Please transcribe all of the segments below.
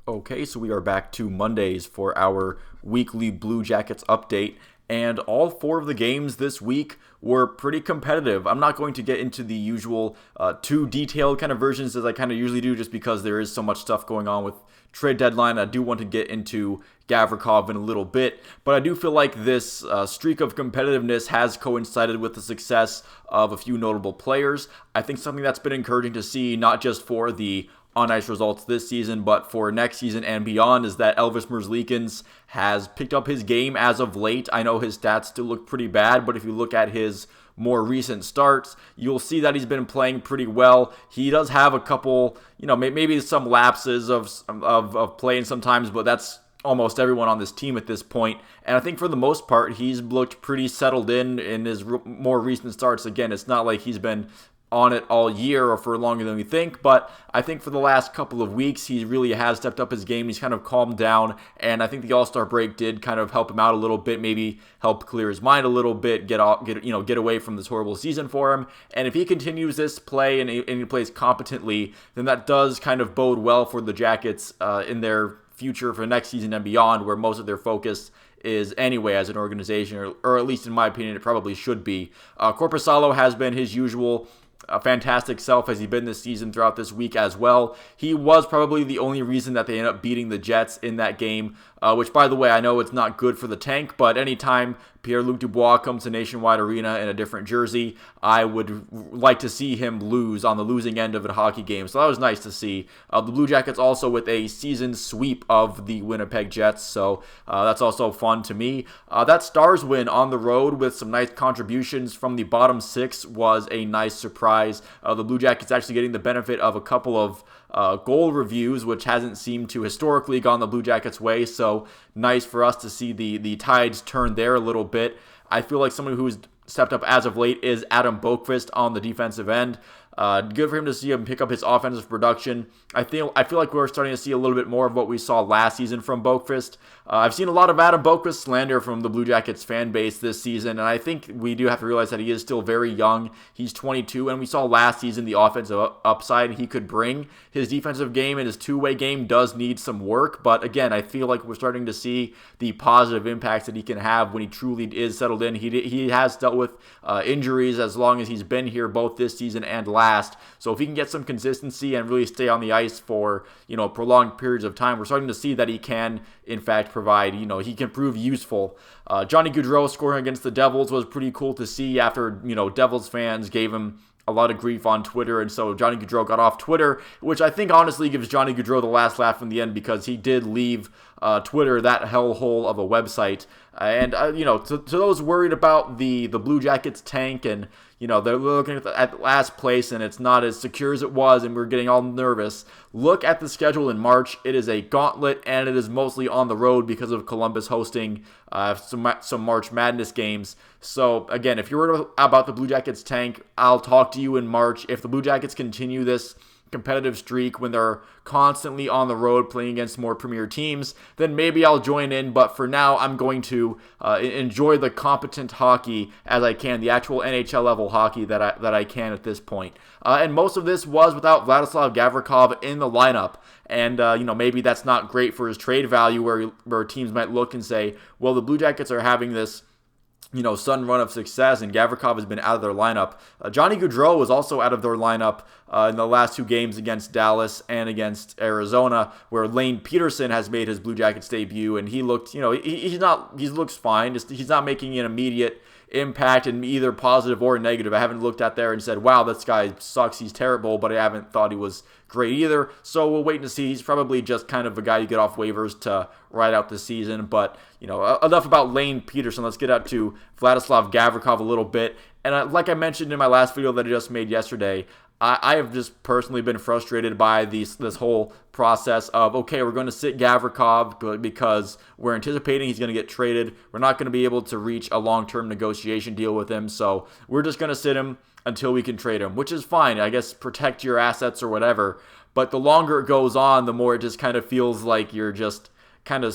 Okay, so we are back to Mondays for our weekly Blue Jackets update, and all four of the games this week were pretty competitive. I'm not going to get into the usual too detailed kind of versions as I kind of usually do, just because there is so much stuff going on with trade deadline. I do want to get into Gavrikov in a little bit, but I do feel like this streak of competitiveness has coincided with the success of a few notable players. I think something that's been encouraging to see, not just for the on-ice results this season, but for next season and beyond, is that Elvis Merzlikins has picked up his game as of late. I know his stats still look pretty bad, but if you look at his more recent starts, you'll see that he's been playing pretty well. He does have a couple, maybe some lapses of playing sometimes, but that's almost everyone on this team at this point. And I think for the most part, he's looked pretty settled in his more recent starts. Again, it's not like he's been on it all year or for longer than we think, but I think for the last couple of weeks he really has stepped up his game. He's kind of calmed down, and I think the All-Star break did kind of help him out a little bit, maybe help clear his mind a little bit, get away from this horrible season for him. And if he continues this play and he plays competently, then that does kind of bode well for the Jackets in their future for next season and beyond, where most of their focus is anyway as an organization, or at least in my opinion it probably should be. Korpisalo has been his usual fantastic self as he's been this season throughout this week as well. He was probably the only reason that they ended up beating the Jets in that game, which, by the way, I know it's not good for the tank, but anytime Pierre-Luc Dubois comes to Nationwide Arena in a different jersey, I would like to see him lose on the losing end of a hockey game. So that was nice to see. The Blue Jackets also with a season sweep of the Winnipeg Jets, so that's also fun to me. That Stars win on the road with some nice contributions from the bottom six was a nice surprise. The Blue Jackets actually getting the benefit of a couple of goal reviews, which hasn't seemed to historically gone the Blue Jackets' way, so nice for us to see the tides turn there a little bit. I feel like someone who's stepped up as of late is Adam Boqvist on the defensive end. Good for him to see him pick up his offensive production. I feel like we're starting to see a little bit more of what we saw last season from Boqvist. I've seen a lot of Adam Boqvist slander from the Blue Jackets fan base this season, and I think we do have to realize that he is still very young. He's 22, and we saw last season the offensive upside he could bring. His defensive game and his two-way game does need some work, but again, I feel like we're starting to see the positive impacts that he can have when he truly is settled in. He has dealt with injuries as long as he's been here, both this season and last. So if he can get some consistency and really stay on the ice for prolonged periods of time, we're starting to see that he can in fact provide, he can prove useful. Johnny Gaudreau scoring against the Devils was pretty cool to see after Devils fans gave him a lot of grief on Twitter, and so Johnny Gaudreau got off Twitter, which I think honestly gives Johnny Gaudreau the last laugh in the end, because he did leave Twitter, that hellhole of a website. And to those worried about the Blue Jackets tank, and they're looking at last place and it's not as secure as it was and we're getting all nervous, look at the schedule in March. It is a gauntlet, and it is mostly on the road because of Columbus hosting some March Madness games. So again, if you're worried about the Blue Jackets tank, I'll talk to you in March. If the Blue Jackets continue this competitive streak when they're constantly on the road playing against more premier teams, then maybe I'll join in. But for now, I'm going to enjoy the competent hockey as I can, the actual NHL level hockey that I can at this point. And most of this was without Vladislav Gavrikov in the lineup. And, maybe that's not great for his trade value, where teams might look and say, well, the Blue Jackets are having this sudden run of success, and Gavrikov has been out of their lineup. Johnny Gaudreau was also out of their lineup in the last two games against Dallas and against Arizona, where Lane Peterson has made his Blue Jackets debut, and he looked, he looks fine. He's not making an immediate impact in either positive or negative. I haven't looked at there and said, wow, this guy sucks, he's terrible, but I haven't thought he was great either. So we'll wait and see. He's probably just kind of a guy you get off waivers to ride out the season. But, enough about Lane Peterson. Let's get up to Vladislav Gavrikov a little bit. And like I mentioned in my last video that I just made yesterday, I have just personally been frustrated by this whole process of, okay, we're going to sit Gavrikov because we're anticipating he's going to get traded. We're not going to be able to reach a long-term negotiation deal with him, so we're just going to sit him until we can trade him, which is fine. I guess protect your assets or whatever. But the longer it goes on, the more it just kind of feels like you're just kind of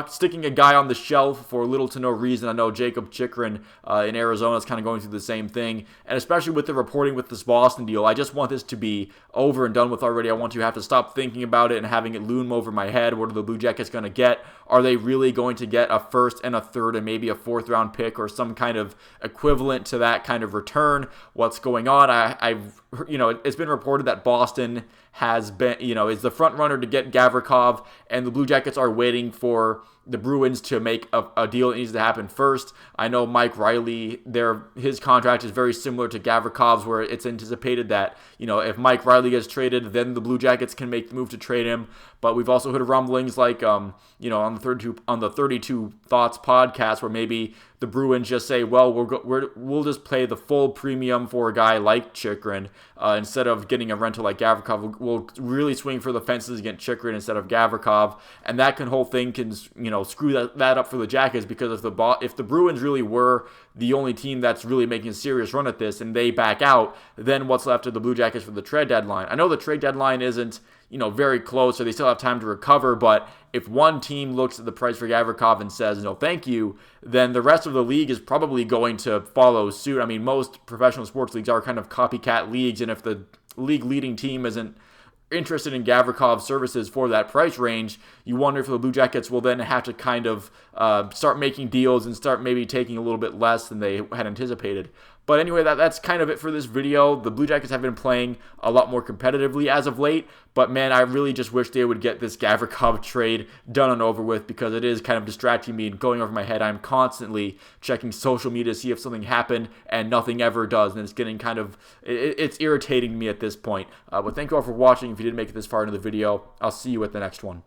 sticking a guy on the shelf for little to no reason. I know Jacob Chikrin in Arizona is kind of going through the same thing, and especially with the reporting with this Boston deal, I just want this to be over and done with already. I want to have to stop thinking about it and having it loom over my head. What are the Blue Jackets going to get? Are they really going to get a first and a third and maybe a fourth round pick or some kind of equivalent to that kind of return? What's going on? It's been reported that Boston has been, is the front runner to get Gavrikov, and the Blue Jackets are waiting for the Bruins to make a deal that needs to happen first. I know Mike Riley, his contract is very similar to Gavrikov's, where it's anticipated that, if Mike Riley gets traded, then the Blue Jackets can make the move to trade him. But we've also heard rumblings like, on the 32 Thoughts podcast, where maybe the Bruins just say, well, we'll just pay the full premium for a guy like Chikrin instead of getting a rental like Gavrikov. We'll really swing for the fences against Chikrin instead of Gavrikov, and that whole thing can screw that up for the Jackets, because if the Bruins really were the only team that's really making a serious run at this and they back out, then what's left of the Blue Jackets for the trade deadline? I know the trade deadline isn't very close, so they still have time to recover, but if one team looks at the price for Gavrikov and says, no, thank you, then the rest of the league is probably going to follow suit. I mean, most professional sports leagues are kind of copycat leagues, and if the league leading team isn't interested in Gavrikov's services for that price range, you wonder if the Blue Jackets will then have to kind of start making deals and start maybe taking a little bit less than they had anticipated. But anyway, that's kind of it for this video. The Blue Jackets have been playing a lot more competitively as of late, but man, I really just wish they would get this Gavrikov trade done and over with, because it is kind of distracting me and going over my head. I'm constantly checking social media to see if something happened, and nothing ever does, and it's getting it's irritating me at this point. But thank you all for watching. If you didn't make it this far into the video, I'll see you at the next one.